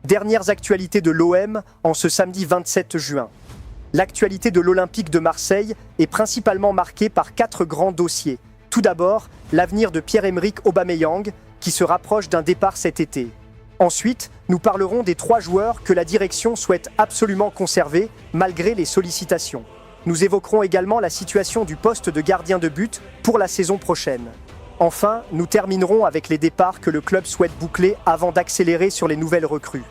Dernières actualités de l'OM en ce samedi 27 juin. L'actualité de l'Olympique de Marseille est principalement marquée par 4 grands dossiers. Tout d'abord, l'avenir de Pierre-Emerick Aubameyang, qui se rapproche d'un départ cet été. Ensuite, nous parlerons des 3 joueurs que la direction souhaite absolument conserver, malgré les sollicitations. Nous évoquerons également la situation du poste de gardien de but pour la saison prochaine. Enfin, nous terminerons avec les départs que le club souhaite boucler avant d'accélérer sur les nouvelles recrues.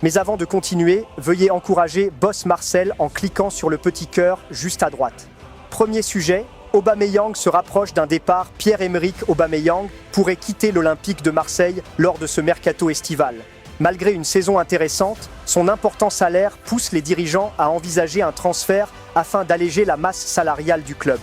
Mais avant de continuer, veuillez encourager Boss Marcel en cliquant sur le petit cœur juste à droite. Premier sujet, Aubameyang se rapproche d'un départ. Pierre-Emerick Aubameyang pourrait quitter l'Olympique de Marseille lors de ce mercato estival. Malgré une saison intéressante, son important salaire pousse les dirigeants à envisager un transfert afin d'alléger la masse salariale du club.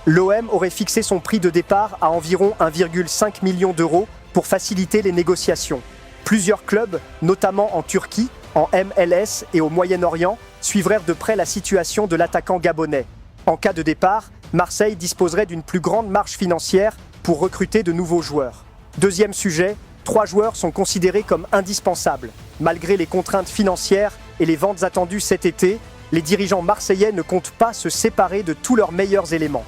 L'OM aurait fixé son prix de départ à environ 1,5 million d'euros pour faciliter les négociations. Plusieurs clubs, notamment en Turquie, en MLS et au Moyen-Orient, suivraient de près la situation de l'attaquant gabonais. En cas de départ, Marseille disposerait d'une plus grande marge financière pour recruter de nouveaux joueurs. Deuxième sujet, 3 joueurs sont considérés comme indispensables. Malgré les contraintes financières et les ventes attendues cet été, les dirigeants marseillais ne comptent pas se séparer de tous leurs meilleurs éléments.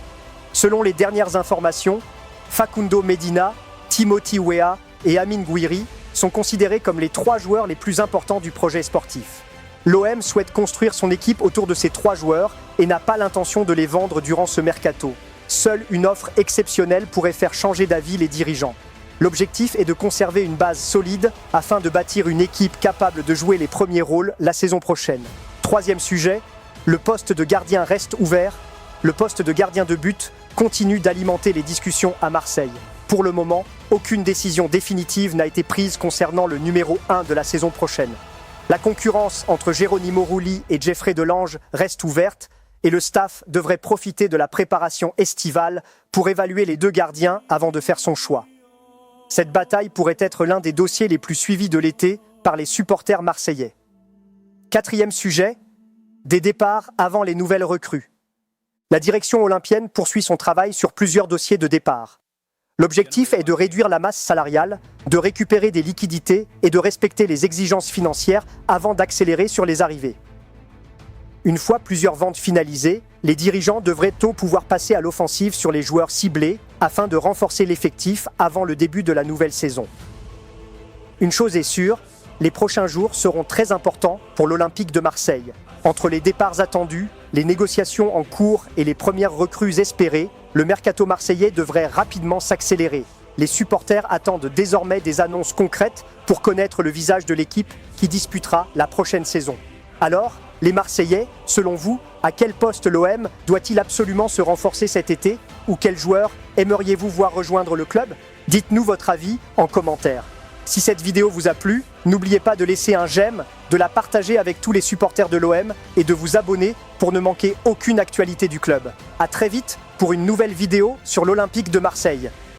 Selon les dernières informations, Facundo Medina, Timothy Weah et Amine Gouiri sont considérés comme les 3 joueurs les plus importants du projet sportif. L'OM souhaite construire son équipe autour de ces 3 joueurs et n'a pas l'intention de les vendre durant ce mercato. Seule une offre exceptionnelle pourrait faire changer d'avis les dirigeants. L'objectif est de conserver une base solide afin de bâtir une équipe capable de jouer les premiers rôles la saison prochaine. Troisième sujet, le poste de gardien reste ouvert. Le poste de gardien de but continue d'alimenter les discussions à Marseille. Pour le moment, aucune décision définitive n'a été prise concernant le numéro 1 de la saison prochaine. La concurrence entre Geronimo Rulli et Jeffrey Delange reste ouverte et le staff devrait profiter de la préparation estivale pour évaluer les 2 gardiens avant de faire son choix. Cette bataille pourrait être l'un des dossiers les plus suivis de l'été par les supporters marseillais. Quatrième sujet, des départs avant les nouvelles recrues. La direction olympienne poursuit son travail sur plusieurs dossiers de départ. L'objectif est de réduire la masse salariale, de récupérer des liquidités et de respecter les exigences financières avant d'accélérer sur les arrivées. Une fois plusieurs ventes finalisées, les dirigeants devraient tôt pouvoir passer à l'offensive sur les joueurs ciblés afin de renforcer l'effectif avant le début de la nouvelle saison. Une chose est sûre, les prochains jours seront très importants pour l'Olympique de Marseille. Entre les départs attendus, les négociations en cours et les premières recrues espérées, le mercato marseillais devrait rapidement s'accélérer. Les supporters attendent désormais des annonces concrètes pour connaître le visage de l'équipe qui disputera la prochaine saison. Alors, les Marseillais, selon vous, à quel poste l'OM doit-il absolument se renforcer cet été? Ou quel joueur aimeriez-vous voir rejoindre le club? Dites-nous votre avis en commentaire. Si cette vidéo vous a plu, n'oubliez pas de laisser un j'aime, de la partager avec tous les supporters de l'OM et de vous abonner pour ne manquer aucune actualité du club. À très vite pour une nouvelle vidéo sur l'Olympique de Marseille.